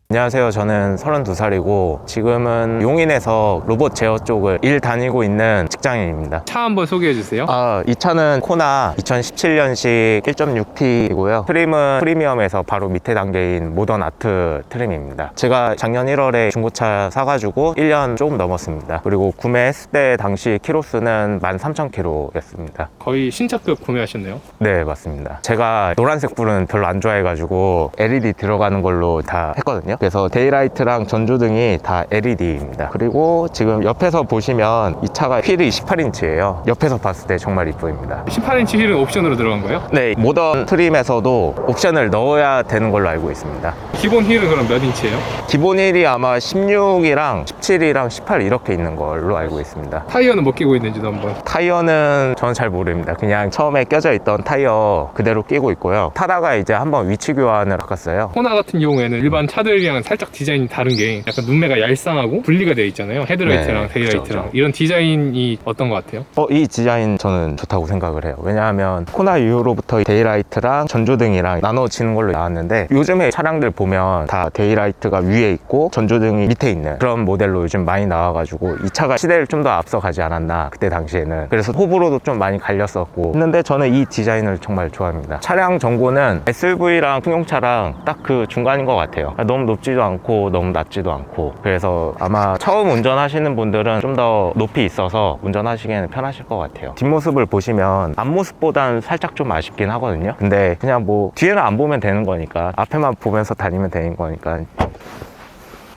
안녕하세요. 저는 32살이고 지금은 용인에서 로봇 제어 쪽을 일 다니고 있는 직장인입니다. 차 한번 소개해 주세요. 이 차는 코나 2017년식 1.6T이고요. 트림은 프리미엄에서 바로 밑에 단계인 모던 아트 트림입니다. 제가 작년 1월에 중고차 사가지고 1년 조금 넘었습니다. 그리고 구매했을 때 당시 키로수는 13,000km였습니다. 거의 신차급 구매하셨네요. 네, 맞습니다. 제가 노란색 불은 별로 안 좋아해가지고 LED 들어가는 걸로 다 했거든요. 그래서 데이라이트랑 전조등이 다 LED입니다. 그리고 지금 옆에서 보시면 이 차가 휠이 18인치예요. 옆에서 봤을 때 정말 이쁘입니다. 18인치 휠은 옵션으로 들어간 거예요? 네, 모던 트림에서도 옵션을 넣어야 되는 걸로 알고 있습니다. 기본 휠은 그럼 몇 인치예요? 기본 휠이 아마 16이랑 17이랑 18 이렇게 있는 걸로 알고 있습니다. 타이어는 뭐 끼고 있는지도 한번. 타이어는 저는 잘 모릅니다. 그냥 처음에 껴져 있던 타이어 그대로 끼고 있고요. 타다가 이제 한번 위치 교환을 바꿨어요. 코나 같은 경우에는 일반 차들이랑은 살짝 디자인이 다른 게 약간 눈매가 얄쌍하고 분리가 되어 있잖아요. 헤드라이트랑 네, 데이라이트랑. 그쵸. 이런 디자인이 어떤 것 같아요? 이 디자인 저는 좋다고 생각을 해요. 왜냐하면 코나 이후로부터 데이라이트랑 전조등이랑 나눠지는 걸로 나왔는데 요즘에 차량들 보면 다 데이라이트가 위에 있고 전조등이 밑에 있는 그런 모델로 요즘 많이 나와가지고 이 차가 시대를 좀 더 앞서가지 않았나 그때 당시에는. 그래서 호불호도 좀 많이 갈렸었고 했는데 저는 이 디자인을 정말 좋아합니다. 차량 전고는 SUV랑 승용차랑 딱 그 중간인 것 같아요. 너무 높지도 않고 너무 낮지도 않고. 그래서 아마 처음 운전하시는 분들은 좀 더 높이 있어서 운전하시기에는 편하실 것 같아요. 뒷모습을 보시면 앞모습보다는 살짝 좀 아쉽긴 하거든요. 근데 그냥 뭐 뒤에는 안 보면 되는 거니까 앞에만 보면서 다니면 되는 거니까.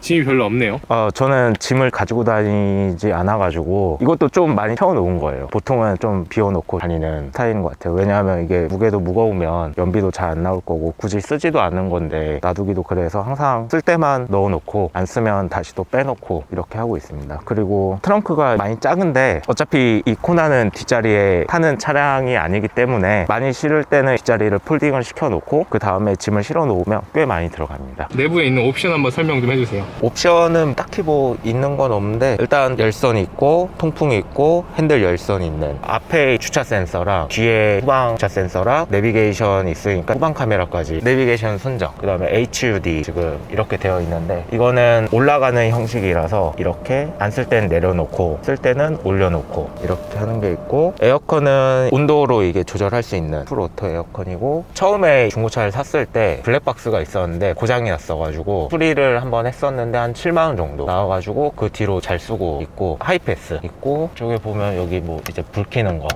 짐이 별로 없네요. 저는 짐을 가지고 다니지 않아가지고 이것도 좀 많이 채워놓은 거예요. 보통은 좀 비워놓고 다니는 스타일인 것 같아요. 왜냐하면 이게 무게도 무거우면 연비도 잘 안 나올 거고 굳이 쓰지도 않는 건데 놔두기도 그래서 항상 쓸 때만 넣어놓고 안 쓰면 다시 또 빼놓고 이렇게 하고 있습니다. 그리고 트렁크가 많이 작은데 어차피 이 코나는 뒷자리에 타는 차량이 아니기 때문에 많이 실을 때는 뒷자리를 폴딩을 시켜놓고 그 다음에 짐을 실어 놓으면 꽤 많이 들어갑니다. 내부에 있는 옵션 한번 설명 좀 해주세요. 옵션은 딱히 뭐 있는 건 없는데 일단 열선이 있고 통풍이 있고 핸들 열선이 있는 앞에 주차 센서랑 뒤에 후방 주차 센서랑 내비게이션이 있으니까 후방 카메라까지 내비게이션 선정, 그 다음에 HUD 지금 이렇게 되어 있는데 이거는 올라가는 형식이라서 이렇게 안 쓸 때는 내려놓고 쓸 때는 올려놓고 이렇게 하는 게 있고, 에어컨은 온도로 이게 조절할 수 있는 풀 오토 에어컨이고, 처음에 중고차를 샀을 때 블랙박스가 있었는데 고장이 났어가지고 수리를 한번 했었는데 한 7만원 정도 나와가지고 그 뒤로 잘 쓰고 있고, 하이패스 있고, 저기 보면 여기 뭐 이제 불 켜는 거,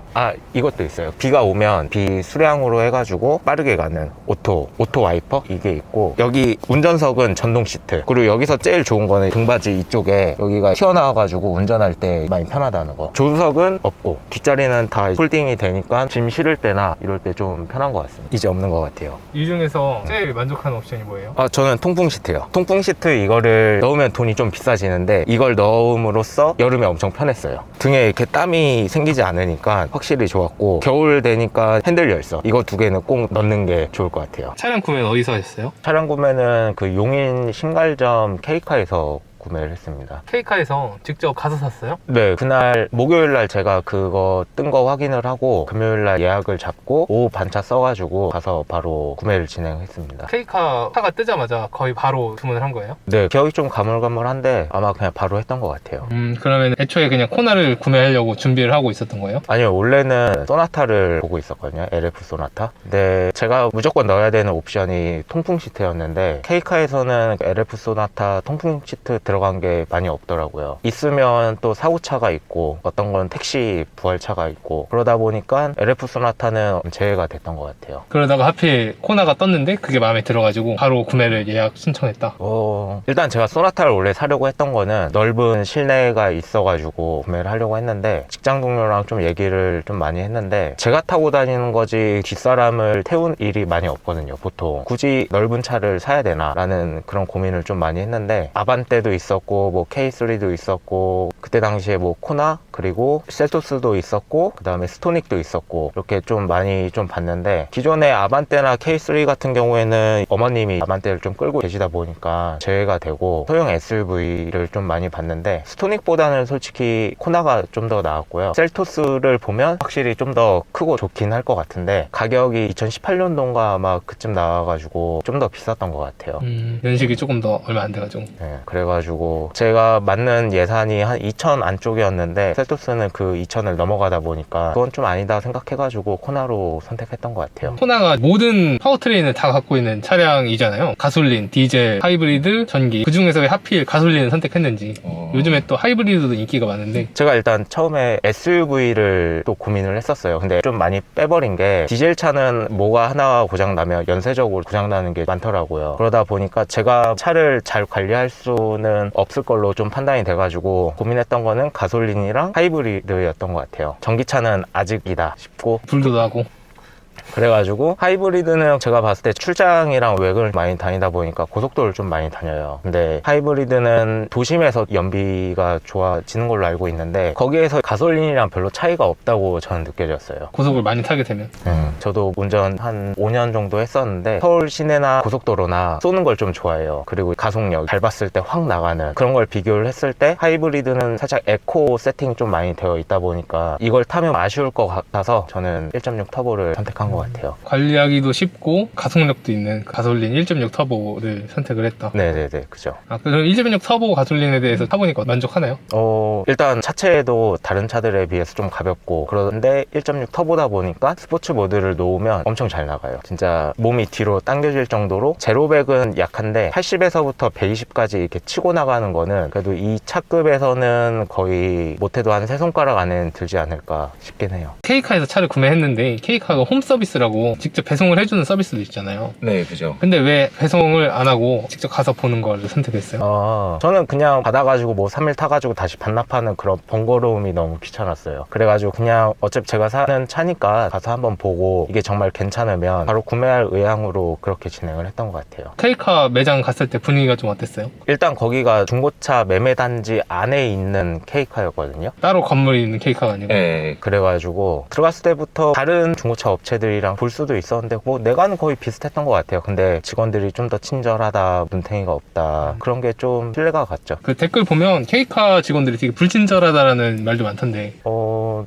이것도 있어요. 비가 오면 비 수량으로 해가지고 빠르게 가는 오토 와이퍼 이게 있고, 여기 운전석은 전동 시트, 그리고 여기서 제일 좋은 거는 등받이 이쪽에 여기가 튀어나와가지고 운전할 때 많이 편하다는 거. 조수석은 없고 뒷자리는 다 폴딩이 되니까 짐 실을 때나 이럴 때 좀 편한 것 같습니다. 이제 없는 것 같아요. 이 중에서 제일 만족하는 옵션이 뭐예요? 저는 통풍 시트요. 통풍 시트 이거를 넣으면 돈이 좀 비싸지는데 이걸 넣음으로써 여름에 엄청 편했어요. 등에 이렇게 땀이 생기지 않으니까 확실히 좋았고, 겨울 되니까 핸들 열선 이거 두 개는 꼭 넣는 게 좋을 것 같아요. 차량 구매는 어디서 하셨어요? 차량 구매는 그 용인 신갈점 K카에서 구매를 했습니다. K카에서 직접 가서 샀어요? 네, 그날 목요일날 제가 그거 뜬 거 확인을 하고 금요일날 예약을 잡고 오후 반차 써가지고 가서 바로 구매를 진행했습니다. K카 차가 뜨자마자 거의 바로 주문을 한 거예요? 네, 기억이 좀 가물가물한데 아마 그냥 바로 했던 것 같아요. 그러면 애초에 그냥 코나를 구매하려고 준비를 하고 있었던 거예요? 아니요, 원래는 소나타를 보고 있었거든요. LF 소나타. 근데 제가 무조건 넣어야 되는 옵션이 통풍 시트였는데 K카에서는 LF 소나타 통풍 시트 들어간 게 많이 없더라고요. 있으면 또 사고차가 있고 어떤 건 택시 부활차가 있고, 그러다 보니까 LF 소나타는 제외가 됐던 것 같아요. 그러다가 하필 코나가 떴는데 그게 마음에 들어가지고 바로 구매를 예약 신청했다. 일단 제가 소나타를 원래 사려고 했던 거는 넓은 실내가 있어가지고 구매를 하려고 했는데, 직장 동료랑 좀 얘기를 좀 많이 했는데 제가 타고 다니는 거지 뒷사람을 태운 일이 많이 없거든요. 보통 굳이 넓은 차를 사야 되나 라는 그런 고민을 좀 많이 했는데, 아반떼도 있었고 뭐 K3도 있었고 그때 당시에 뭐 코나 그리고 셀토스도 있었고 그 다음에 스토닉도 있었고 이렇게 좀 많이 좀 봤는데, 기존의 아반떼나 K3 같은 경우에는 어머님이 아반떼를 좀 끌고 계시다 보니까 제외가 되고 소형 SUV를 좀 많이 봤는데, 스토닉보다는 솔직히 코나가 좀 더 나았고요. 셀토스를 보면 확실히 좀 더 크고 좋긴 할 것 같은데 가격이 2018년도인가 아마 그쯤 나와가지고 좀 더 비쌌던 것 같아요. 연식이 조금 더 얼마 안 돼가지고. 네, 그래가지고 제가 맞는 예산이 한 2천 안쪽이었는데 셀토스는 그 2천을 넘어가다 보니까 그건 좀 아니다 생각해가지고 코나로 선택했던 것 같아요. 코나가 모든 파워트레인을 다 갖고 있는 차량이잖아요. 가솔린, 디젤, 하이브리드, 전기. 그 중에서 왜 하필 가솔린을 선택했는지. 요즘에 또 하이브리드도 인기가 많은데. 제가 일단 처음에 SUV를 또 고민을 했었어요. 근데 좀 많이 빼버린 게, 디젤 차는 뭐가 하나 고장나면 연쇄적으로 고장나는 게 많더라고요. 그러다 보니까 제가 차를 잘 관리할 수는 없을 걸로 좀 판단이 돼가지고 고민했던 거는 가솔린이랑 하이브리드였던 것 같아요. 전기차는 아직이다 싶고, 불도 나고. 그래가지고 하이브리드는 제가 봤을 때 출장이랑 외근을 많이 다니다 보니까 고속도로를 좀 많이 다녀요. 근데 하이브리드는 도심에서 연비가 좋아지는 걸로 알고 있는데 거기에서 가솔린이랑 별로 차이가 없다고 저는 느껴졌어요. 고속을 많이 타게 되면. 저도 운전 한 5년 정도 했었는데 서울 시내나 고속도로나 쏘는 걸 좀 좋아해요. 그리고 가속력 밟았을 때 확 나가는 그런 걸 비교를 했을 때 하이브리드는 살짝 에코 세팅이 좀 많이 되어 있다 보니까 이걸 타면 아쉬울 것 같아서 저는 1.6 터보를 선택한 것 같아요. 관리하기도 쉽고 가속력도 있는 가솔린 1.6 터보를 선택을 했다. 네네네, 그죠. 그럼 1.6 터보 가솔린에 대해서 타보니까 만족하나요? 일단 차체도 다른 차들에 비해서 좀 가볍고, 그런데 1.6 터보다 보니까 스포츠 모드를 놓으면 엄청 잘 나가요. 진짜 몸이 뒤로 당겨질 정도로. 제로백은 약한데 80에서부터 120까지 이렇게 치고 나가는 거는 그래도 이 차급에서는 거의 못해도 한 3손가락 안에는 들지 않을까 싶긴 해요. K카에서 차를 구매했는데 K카가 홈 서비스라고 직접 배송을 해주는 서비스도 있잖아요. 네, 그죠. 근데 왜 배송을 안 하고 직접 가서 보는 걸 선택했어요? 저는 그냥 받아가지고 뭐 3일 타가지고 다시 반납하는 그런 번거로움이 너무 귀찮았어요. 그래가지고 그냥 어차피 제가 사는 차니까 가서 한번 보고 이게 정말 괜찮으면 바로 구매할 의향으로 그렇게 진행을 했던 것 같아요. K카 매장 갔을 때 분위기가 좀 어땠어요? 일단 거기가 중고차 매매단지 안에 있는 K카였거든요. 따로 건물이 있는 K카가 아니고. 네, 그래가지고 들어갔을 때부터 다른 중고차 업체들이랑 볼 수도 있었는데 뭐 내가는 거의 비슷했던 것 같아요. 근데 직원들이 좀 더 친절하다, 눈탱이가 없다, 그런 게 좀 신뢰가 갔죠. 그 댓글 보면 K카 직원들이 되게 불친절하다라는 말도 많던데.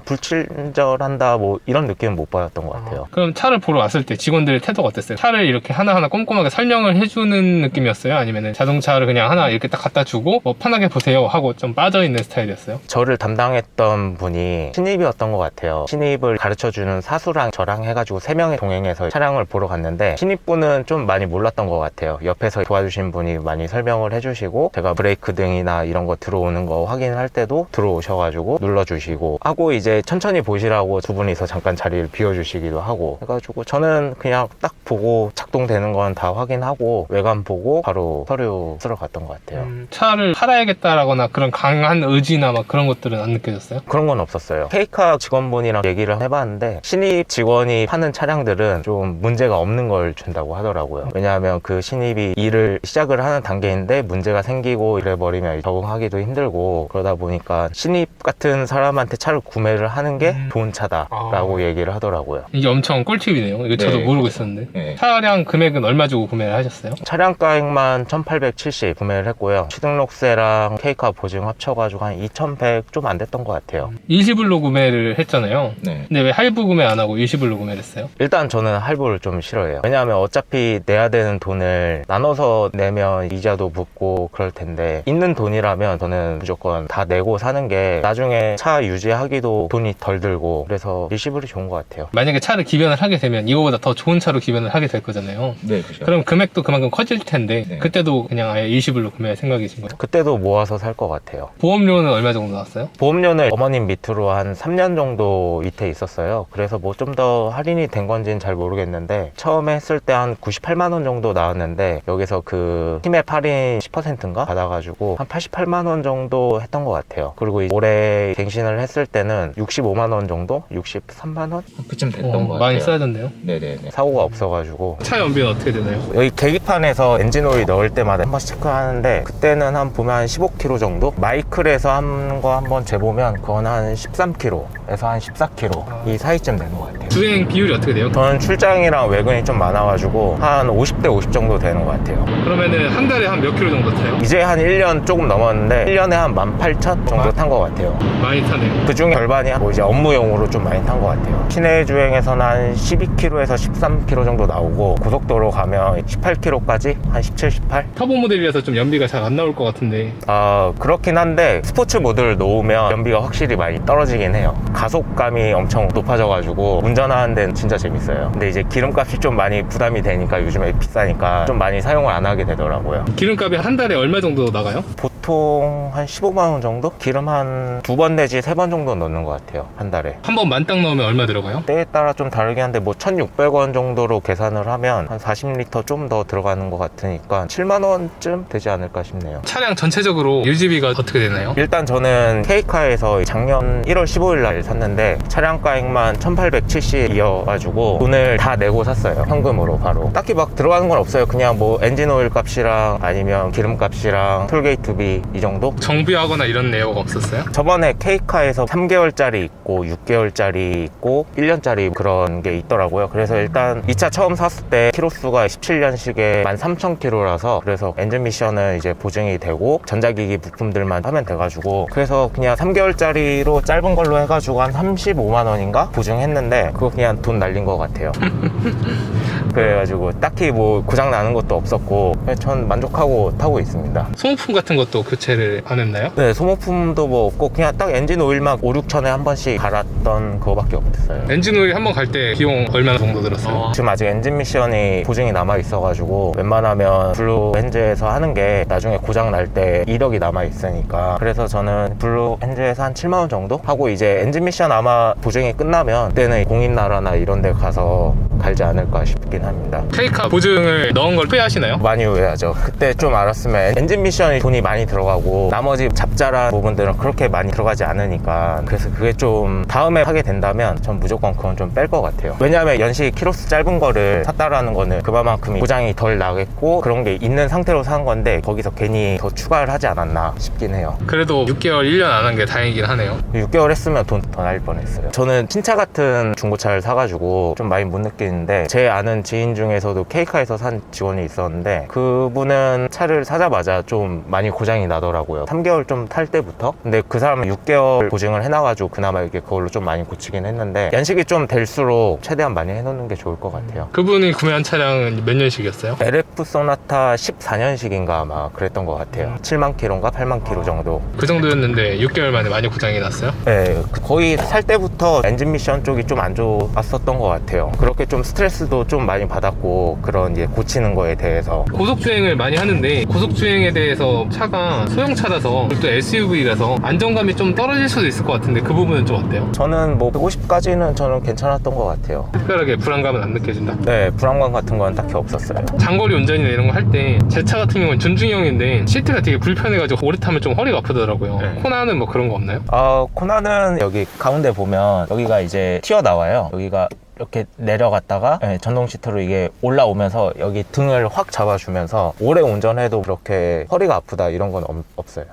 불친절한다 뭐 이런 느낌은 못 받았던 것 같아요. 그럼 차를 보러 왔을 때 직원들의 태도가 어땠어요? 차를 이렇게 하나하나 꼼꼼하게 설명을 해주는 느낌이었어요? 아니면 자동차를 그냥 하나 이렇게 딱 갖다 주고 뭐 편하게 보세요 하고 좀 빠져있는 스타일이었어요? 저를 담당했던 분이 신입이었던 것 같아요. 신입을 가르쳐주는 사수랑 저랑 해가지고 3명이 동행해서 차량을 보러 갔는데, 신입분은 좀 많이 몰랐던 것 같아요. 옆에서 도와주신 분이 많이 설명을 해주시고, 제가 브레이크 등이나 이런 거 들어오는 거 확인할 때도 들어오셔가지고 눌러주시고 하고, 이제 천천히 보시라고 두 분이서 잠깐 자리를 비워주시기도 하고 해가지고, 저는 그냥 딱 보고 작동되는 건 다 확인하고 외관 보고 바로 서류 쓰러 갔던 것 같아요. 차를 팔아야겠다라거나 그런 강한 의지나 막 그런 것들은 안 느껴졌어요? 그런 건 없었어요. K카 직원분이랑 얘기를 해봤는데 신입 직원이 파는 차량들은 좀 문제가 없는 걸 준다고 하더라고요. 왜냐하면 그 신입이 일을 시작을 하는 단계인데 문제가 생기고 이래버리면 적응하기도 힘들고, 그러다 보니까 신입 같은 사람한테 차를 구매를 하는 게 좋은 차다라고 얘기를 하더라고요. 이게 엄청 꿀팁이네요. 이거 저도 모르고 있었는데. 차량 금액은 얼마 주고 구매를 하셨어요? 차량가액만 1,870 구매를 했고요. 취등록세랑 K카 보증 합쳐가지고 한 2,100 좀 안 됐던 것 같아요. 일시불로 구매를 했잖아요. 근데 왜 할부 구매 안 하고 일시불로 구매를 했어요? 일단 저는 할부를 좀 싫어해요. 왜냐하면 어차피 내야 되는 돈을 나눠서 내면 이자도 붙고 그럴 텐데, 있는 돈이라면 저는 무조건 다 내고 사는 게 나중에 차 유지하기도 돈이 덜 들고, 그래서 일시불이 좋은 것 같아요. 만약에 차를 기변을 하게 되면 이거보다 더 좋은 차로 기변을 하게 될 거잖아요. 네, 그죠. 그럼 금액도 그만큼 커질 텐데 그때도 그냥 아예 일시불로 구매할 생각이신 거예요? 그때도 모아서 살 것 같아요. 보험료는 얼마 정도 나왔어요? 보험료는 어머님 밑으로 한 3년 정도 밑에 있었어요. 그래서 뭐 좀 더 할인이 된 건지는 잘 모르겠는데 처음에 했을 때 한 98만 원 정도 나왔는데, 여기서 그 팀앱 할인 10%인가 받아가지고 한 88만 원 정도 했던 것 같아요. 그리고 올해 갱신을 했을 때는 때는 65만 원 정도? 63만 원? 그쯤 됐던 것 같아요. 많이 써야던데요. 네네네. 사고가 없어가지고. 차 연비는 어떻게 되나요? 여기 계기판에서 엔진오일 넣을 때마다 한 번씩 체크하는데 그때는 한 보면 한 15km 정도? 마이클에서 한 거 한번 재보면 그건 한 13km에서 한 14km 이 사이쯤 되는 것 같아요. 주행 비율이 어떻게 돼요? 저는 출장이랑 외근이 좀 많아가지고 한 50대 50 정도 되는 것 같아요. 그러면은 한 달에 한 몇 킬로 정도 타요? 이제 한 1년 조금 넘었는데 1년에 한 18,000 정도 탄 것 같아요. 많이 타네요. 그 중에 절반이 뭐 이제 업무용으로 좀 많이 탄 것 같아요. 시내 주행에서는 한 12km에서 13km 정도 나오고 고속도로 가면 18km까지 한 17, 18? 터보 모델이라서 좀 연비가 잘 안 나올 것 같은데 아 그렇긴 한데 스포츠 모드를 놓으면 연비가 확실히 많이 떨어지긴 해요. 가속감이 엄청 높아져가지고 운전하는 데는 진짜 재밌어요. 근데 이제 기름값이 좀 많이 부담이 되니까 요즘에 비싸니까 좀 많이 사용을 안 하게 되더라고요. 기름값이 한 달에 얼마 정도 나가요? 보통 한 15만 원 정도? 기름 한 2번 내지 3번 정도 넣는 것 같아요. 한 달에. 한 번 만땅 넣으면 얼마 들어가요? 때에 따라 좀 다르긴 한데 뭐 1,600원 정도로 계산을 하면 한 40리터 좀 더 들어가는 것 같으니까 7만 원쯤 되지 않을까 싶네요. 차량 전체적으로 유지비가 어떻게 되나요? 일단 저는 K카에서 작년 1월 15일 날 샀는데 차량가액만 1,870이어가지고 돈을 다 내고 샀어요. 현금으로 바로. 딱히 막 들어가는 건 없어요. 그냥 뭐 엔진오일 값이랑 아니면 기름값이랑 톨게이트비 이 정도? 정비하거나 이런 내역 없었어요? 저번에 K카에서 3개월짜리 있고 6개월짜리 있고 1년짜리 그런 게 있더라고요. 그래서 일단 이 차 처음 샀을 때 키로수가 17년식에 13,000km라서 그래서 엔진 미션은 이제 보증이 되고 전자기기 부품들만 하면 돼가지고 그래서 그냥 3개월짜리로 짧은 걸로 해가지고 한 35만 원인가 보증했는데 그거 그냥 돈 날린 것 같아요. 그래가지고 딱히 뭐 고장 나는 것도 없었고 전 만족하고 타고 있습니다. 소모품 같은 것도 교체를 안 했나요? 네, 소모품도 뭐 없고 그냥 딱 엔진 오일만 5, 6천에 한 번씩 갈았던 그거밖에 없었어요. 엔진 오일 한 번 갈 때 비용 얼마나 정도 들었어요? 지금 아직 엔진 미션이 보증이 남아 있어가지고 웬만하면 블루 엔즈에서 하는 게 나중에 고장 날 때 이력이 남아 있으니까 그래서 저는 블루 엔즈에서 한 7만 원 정도 하고 이제 엔진 미션 아마 보증이 끝나면 그때는 공인나라나 이런 데 가서 갈지 않을까 싶긴 합니다. K카 보증을 넣은 걸 후회하시나요? 많이 후회하죠. 그때 좀 알았으면 엔진 미션이 돈이 많이 들어가고 나머지 잡잘한 부분들은 그렇게 많이 들어가지 않으니까 그래서 그게 좀 다음에 하게 된다면 전 무조건 그건 좀 뺄 것 같아요. 왜냐하면 연식 키로수 짧은 거를 샀다라는 거는 그만큼 고장이 덜 나겠고 그런 게 있는 상태로 산 건데 거기서 괜히 더 추가를 하지 않았나 싶긴 해요. 그래도 6개월, 1년 안 한 게 다행이긴 하네요. 6개월 했으면 돈 더 날 뻔했어요. 저는 신차 같은 중고차를 사가지고 좀 많이 못 느끼는데 제 아는 지인 중에서도 K카에서 산 직원이 있었는데 그분은 차를 사자마자 좀 많이 고장이 나더라고요. 3개월 좀 탈 때부터. 근데 그 사람은 6개월 보증을 해놔가지고 그나마 이렇게 그걸로 좀 많이 고치긴 했는데 연식이 좀 될수록 최대한 많이 해놓는 게 좋을 것 같아요. 그분이 구매한 차량은 몇 년식이었어요? LF 소나타 14년식인가 아마 그랬던 것 같아요. 7만 킬로인가 8만 킬로 정도. 그 정도였는데 6개월 만에 많이 고장이 났어요? 네, 거의 살 때부터 엔진 미션 쪽이 좀 안 좋았었던 것 같아요. 그렇게 좀 스트레스도 좀 많이 받았고 그런 이제 고치는 거에 대해서. 고속주행을 많이 하는데 고속주행에 대해서 차가 소형차라서 또 SUV라서 안정감이 좀 떨어질 수도 있을 것 같은데 그 부분은 좀 어때요? 저는 뭐 150까지는 저는 괜찮았던 것 같아요. 특별하게 불안감은 안 느껴진다? 네, 불안감 같은 건 딱히 없었어요. 장거리 운전이나 이런 거 할 때 제 차 같은 경우는 준중형인데 시트가 되게 불편해가지고 오래 타면 좀 허리가 아프더라고요. 네. 코나는 뭐 그런 거 없나요? 코나는 여기 가운데 보면 여기가 이제 튀어나와요. 여기가 이렇게 내려갔다가 전동 시트로 이게 올라오면서 여기 등을 확 잡아주면서 오래 운전해도 그렇게 허리가 아프다 이런 건 없어요.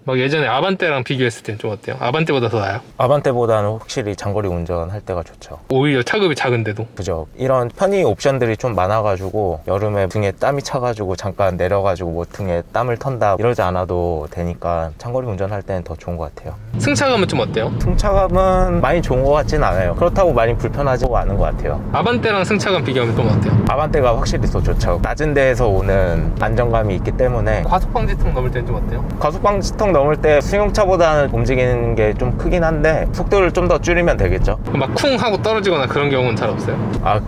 막 예전에 아반떼랑 비교했을 땐 좀 어때요? 아반떼보다 더 나아요? 아반떼보다는 확실히 장거리 운전할 때가 좋죠. 오히려 차급이 작은데도? 그죠. 이런 편의 옵션들이 좀 많아가지고 여름에 등에 땀이 차가지고 잠깐 내려가지고 뭐 등에 땀을 턴다 이러지 않아도 되니까 장거리 운전할 때는 더 좋은 것 같아요. 승차감은 좀 어때요? 승차감은 많이 좋은 것 같진 않아요. 그렇다고 많이 불편하지 않은 것 같아요. 아반떼랑 승차감 비교하면 또 어때요? 아반떼가 확실히 더 좋죠. 낮은 데에서 오는 안정감이 있기 때문에. 과속방지턱 넘을 때는 좀 어때요? 과속방지턱 넘을 때 승용차보다는 움직이는 게 좀 크긴 한데 속도를 좀 더 줄이면 되겠죠. 막 쿵 하고 떨어지거나 그런 경우는 잘 없어요?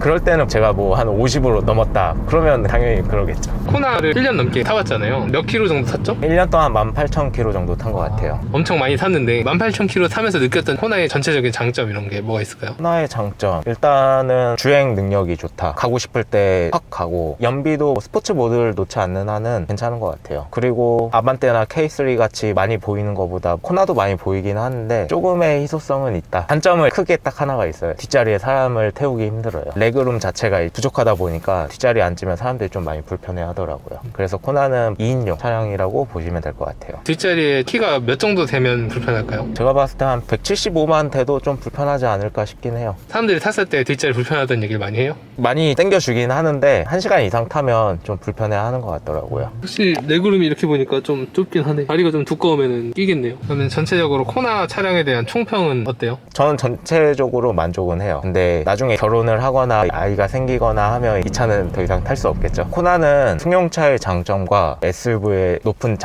그럴 때는 제가 뭐 한 50으로 넘었다 그러면 당연히 그러겠죠. 코나를 1년 넘게 타봤잖아요. 몇 킬로 정도 탔죠? 1년 동안 18,000km 정도 탄 것 같아요. 엄청 많이 탔는데 18,000km 타면서 느꼈던 코나의 전체적인 장점 이런 게 뭐가 있을까요? 하나의 장점 일단은 주행 능력이 좋다. 가고 싶을 때 확 가고, 연비도 스포츠 모드를 놓지 않는 한은 괜찮은 것 같아요. 그리고 아반떼나 K3 같이 많이 보이는 것보다 코나도 많이 보이긴 하는데 조금의 희소성은 있다. 단점은 크게 딱 하나가 있어요. 뒷자리에 사람을 태우기 힘들어요. 레그룸 자체가 부족하다 보니까 뒷자리에 앉으면 사람들이 좀 많이 불편해 하더라고요. 그래서 코나는 2인용 차량이라고 보시면 될 것 같아요. 뒷자리에 키가 몇 정도 되면 불편할까요? 제가 봤을 때 한 175만 돼도 좀 불편하지 않을까 싶긴 해요. 사람들이 탔을 때 뒷자리 불편하다는 얘기를 많이 해요? 많이 당겨주긴 하는데 1시간 이상 타면 좀 불편해하는 것 같더라고요. 혹시 레그룸이 이렇게 보니까 좀 좁긴 하네. 다리가 좀 두꺼우면 끼겠네요. 그러면 전체적으로 코나 차량에 대한 총평은 어때요? 저는 전체적으로 만족은 해요. 근데 나중에 결혼을 하거나 아이가 생기거나 하면 이 차는 더 이상 탈 수 없겠죠. 코나는 승용차의 장점과 SUV의 높은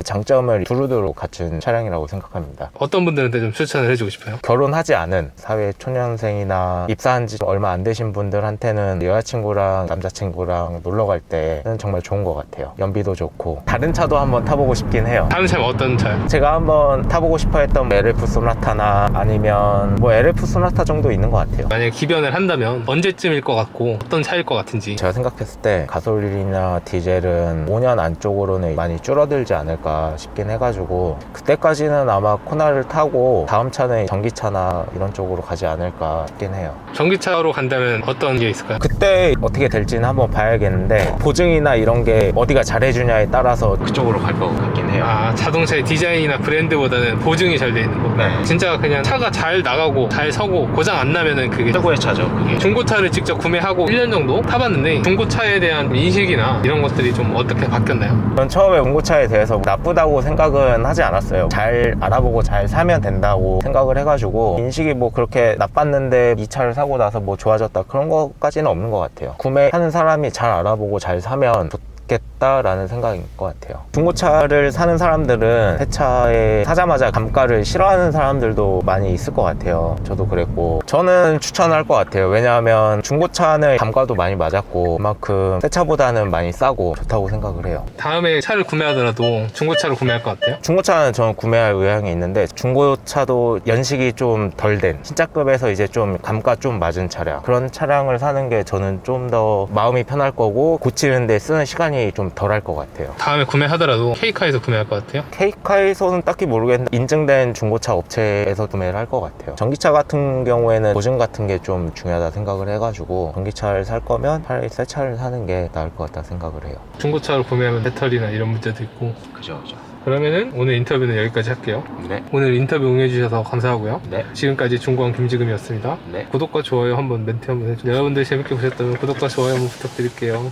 장점을 두루두루 갖춘 차량이라고 생각합니다. 어떤 분들한테 좀 추천을 해주고 싶어요? 결혼하지 않은 사회 초년생이나 입사한 지 얼마 안 되신 분들한테는 여자친구랑 남자친구랑 놀러 갈 때는 정말 좋은 것 같아요. 연비도 좋고. 다른 차도 한번 타보고 싶긴 해요. 다른 차는 어떤 차요? 제가 한번 타보고 싶어 했던 LF 소나타나 아니면 뭐 LF 소나타 정도 있는 것 같아요. 만약에 기변을 한다면 언제쯤일 것 같고 어떤 차일 것 같은지. 제가 생각했을 때 가솔린이나 디젤은 5년 안쪽으로는 많이 줄어들지 않을까 싶긴 해가지고 그때까지는 아마 코나를 타고 다음 차는 전기차나 이런 쪽으로 가지 않을까 싶긴 해요. 전기차로 간다면 어떤 게 있을까요? 그때 어떻게 될지는 한번 봐야겠는데 보증이나 이런 게 어디가 잘해주냐에 따라서 그쪽으로 갈 것 같긴 해요. 아, 자동차의 디자인이나 브랜드보다는 보증이 잘 돼 있는 거. 네. 진짜 그냥 차가 잘 나가고 잘 서고 고장 안 나면은 그게 최고의 차죠, 그게. 중고차를 직접 구매하고 1년 정도 타봤는데 중고차에 대한 인식이나 이런 것들이 좀 어떻게 바뀌었나요? 전 처음에 중고차에 대해서 나쁘다고 생각은 하지 않았어요. 잘 알아보고 잘 사면 된다고 생각을 해가지고 인식이 뭐 그렇게 나빴는데 이 차를 사고 나서 뭐 좋아졌다 그런 것까지는 없는 것 같아요. 구매하는 사람이 잘 알아보고 잘 사면 좋겠다라는 생각인 것 같아요. 중고차를 사는 사람들은 새 차에 사자마자 감가를 싫어하는 사람들도 많이 있을 것 같아요. 저도 그랬고 저는 추천할 것 같아요. 왜냐하면 중고차는 감가도 많이 맞았고 그만큼 새 차보다는 많이 싸고 좋다고 생각을 해요. 다음에 차를 구매하더라도 중고차를 구매할 것 같아요? 중고차는 저는 구매할 의향이 있는데 중고차도 연식이 좀 덜 된 신차급에서 이제 좀 감가 좀 맞은 차량 그런 차량을 사는 게 저는 좀 더 마음이 편할 거고 고치는데 쓰는 시간이 좀 덜 할 것 같아요. 다음에 구매하더라도 K카에서 구매할 것 같아요? K카에서는 딱히 모르겠는데 인증된 중고차 업체에서 구매를 할 것 같아요. 전기차 같은 경우에는 보증 같은 게 좀 중요하다 생각을 해가지고 전기차를 살 거면 차라리 새 차를 사는 게 나을 것 같다 생각을 해요. 중고차를 구매하면 배터리나 이런 문제도 있고. 그죠. 그러면은 오늘 인터뷰는 여기까지 할게요. 네. 오늘 인터뷰 응해주셔서 감사하고요. 네. 지금까지 중고왕 김지금이었습니다. 네. 구독과 좋아요 한번 멘트 한번 해주세요. 여러분들 재밌게 보셨다면 구독과 좋아요 한번 부탁드릴게요.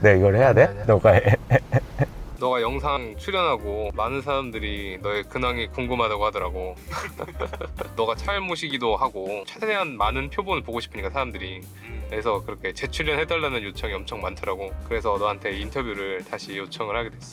네, 이걸 해야 돼? 아니야. 너가 해. 너가 영상 출연하고 많은 사람들이 너의 근황이 궁금하다고 하더라고. 너가 차를 모시기도 하고 차에 대한 많은 표본을 보고 싶으니까 사람들이. 그래서 그렇게 재출연해달라는 요청이 엄청 많더라고. 그래서 너한테 인터뷰를 다시 요청을 하게 됐어.